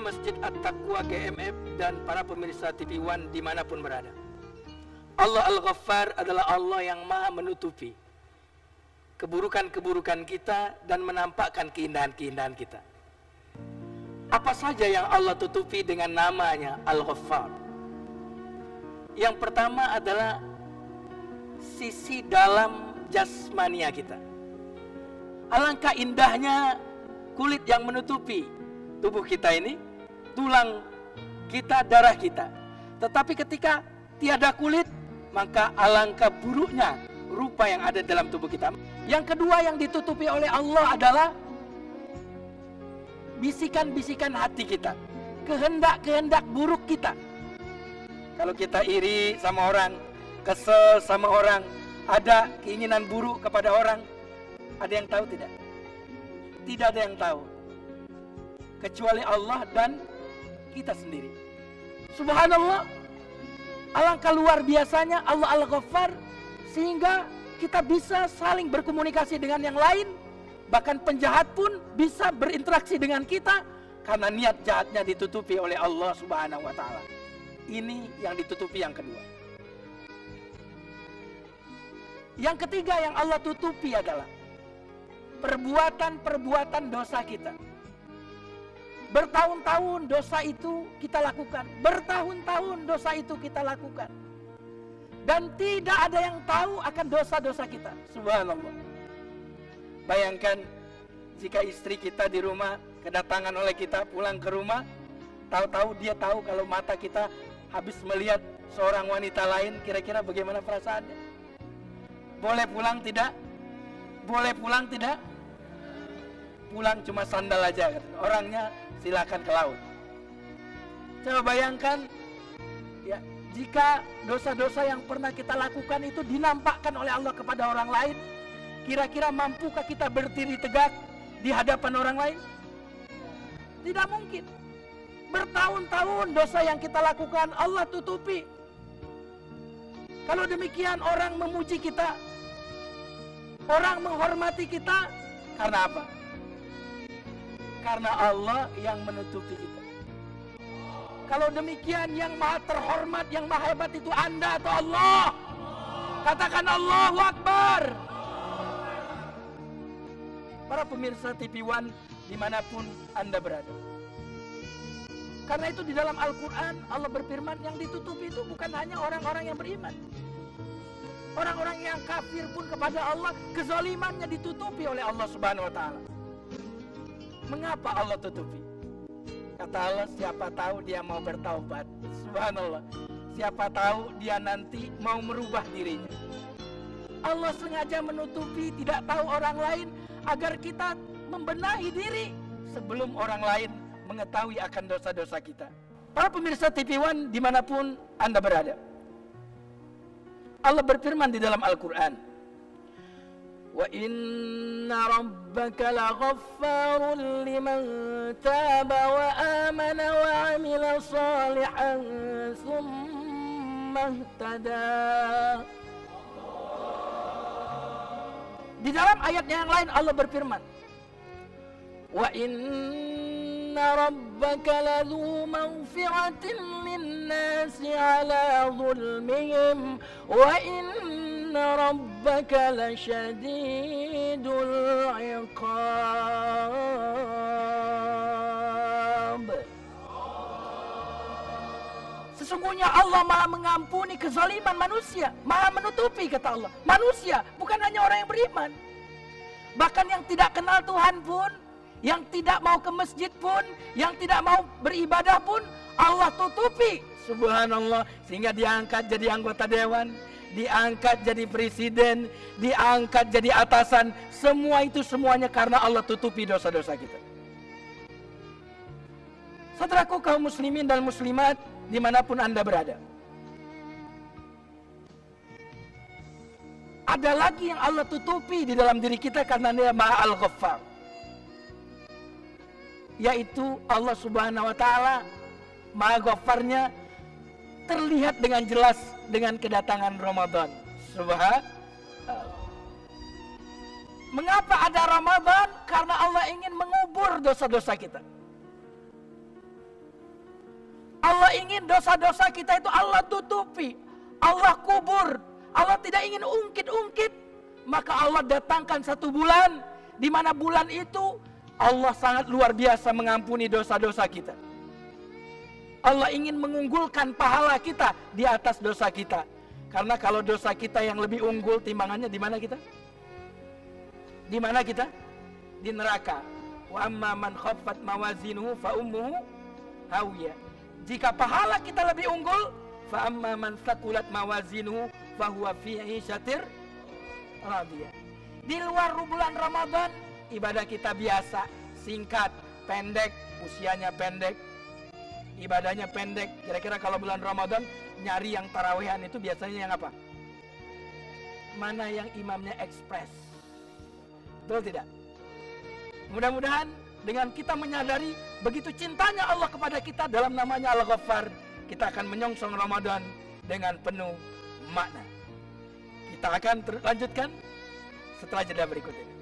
Masjid At-Taqwa GMF dan para pemirsa TV One dimanapun berada. Allah Al-Ghaffar adalah Allah yang maha menutupi keburukan-keburukan kita dan menampakkan keindahan-keindahan kita. Apa saja yang Allah tutupi dengan namanya Al-Ghaffar? Yang pertama adalah sisi dalam jasmania kita. Alangkah indahnya kulit yang menutupi tubuh kita ini, tulang kita, darah kita. Tetapi ketika tiada kulit, maka alangkah buruknya rupa yang ada dalam tubuh kita. Yang kedua yang ditutupi oleh Allah adalah bisikan-bisikan hati kita, kehendak-kehendak buruk kita. Kalau kita iri sama orang, kesel sama orang, ada keinginan buruk kepada orang, ada yang tahu tidak? Tidak ada yang tahu, kecuali Allah dan kita sendiri. Subhanallah, alangkah luar biasanya Allah Al-Ghaffar, sehingga kita bisa saling berkomunikasi dengan yang lain. Bahkan penjahat pun bisa berinteraksi dengan kita karena niat jahatnya ditutupi oleh Allah Subhanahu wa Ta'ala. Ini yang ditutupi yang kedua. Yang ketiga yang Allah tutupi adalah perbuatan-perbuatan dosa kita. Bertahun-tahun dosa itu kita lakukan, bertahun-tahun dosa itu kita lakukan, dan tidak ada yang tahu akan dosa-dosa kita. Subhanallah. Bayangkan jika istri kita di rumah, kedatangan oleh kita, pulang ke rumah, tahu-tahu dia tahu kalau mata kita habis melihat seorang wanita lain, kira-kira bagaimana perasaannya? Boleh pulang tidak? Boleh pulang tidak? Pulang cuma sandal aja, orangnya silakan ke laut. Coba bayangkan ya, jika dosa-dosa yang pernah kita lakukan itu dinampakkan oleh Allah kepada orang lain, kira-kira mampukah kita berdiri tegak di hadapan orang lain? Tidak mungkin. Bertahun-tahun dosa yang kita lakukan Allah tutupi. Kalau demikian orang memuji kita, orang menghormati kita, karena apa? Karena Allah yang menutupi kita. Kalau demikian yang maha terhormat, yang maha hebat itu Anda atau Allah? Katakan Allahu Akbar. Para pemirsa TV One dimanapun Anda berada. Karena itu di dalam Al-Quran Allah berfirman, yang ditutupi itu bukan hanya orang-orang yang beriman. Orang-orang yang kafir pun kepada Allah, kezalimannya ditutupi oleh Allah Subhanahu wa Ta'ala. Mengapa Allah tutupi? Kata Allah, siapa tahu dia mau bertaubat. Subhanallah. Siapa tahu dia nanti mau merubah dirinya. Allah sengaja menutupi, tidak tahu orang lain, agar kita membenahi diri sebelum orang lain mengetahui akan dosa-dosa kita. Para pemirsa TV One dimanapun Anda berada, Allah berfirman di dalam Al-Quran, wa inna rabbaka laghaffarun liman taba wa amana wa amila salihan summa ihtada. Di dalam ayatnya yang lain Allah berfirman, wa inna rabbaka ladzu maghfiratin linnasi ala zulmihim wa inna rabbaka lasyadidul iqab. Sesungguhnya Allah maha mengampuni kezaliman manusia, maha menutupi, kata Allah. Manusia, bukan hanya orang yang beriman. Bahkan yang tidak kenal Tuhan pun, yang tidak mau ke masjid pun, yang tidak mau beribadah pun, Allah tutupi. Subhanallah. Sehingga diangkat jadi anggota dewan, diangkat jadi presiden, diangkat jadi atasan. Semua itu semuanya karena Allah tutupi dosa-dosa kita. Saudaraku kaum muslimin dan muslimat dimanapun Anda berada, ada lagi yang Allah tutupi di dalam diri kita karena Dia Maha Al-Ghaffar, yaitu Allah Subhanahu wa Ta'ala Maha Ghaffarnya terlihat dengan jelas dengan kedatangan Ramadan. Mengapa ada Ramadan? Karena Allah ingin mengubur dosa-dosa kita. Allah ingin dosa-dosa kita itu Allah tutupi, Allah kubur. Allah tidak ingin ungkit-ungkit. Maka Allah datangkan satu bulan, di mana bulan itu Allah sangat luar biasa mengampuni dosa-dosa kita. Allah ingin mengunggulkan pahala kita di atas dosa kita. Karena kalau dosa kita yang lebih unggul, timbangannya di mana kita? Di mana kita? Di neraka. Wa amma man khaffat mawazinuhu fa ummuhu hawiyah. Jika pahala kita lebih unggul, fa amma man thaqulat mawazinuhu fa huwa fi 'ishatir radiyah. Di luar bulan Ramadan, ibadah kita biasa, singkat, pendek, usianya pendek, ibadahnya pendek. Kira-kira kalau bulan Ramadan nyari yang tarawehan itu biasanya yang apa? Mana yang imamnya ekspres? Betul tidak? Mudah-mudahan dengan kita menyadari begitu cintanya Allah kepada kita, dalam namanya Al-Ghaffar, kita akan menyongsong Ramadan dengan penuh makna. Kita akan lanjutkan setelah jeda berikut ini.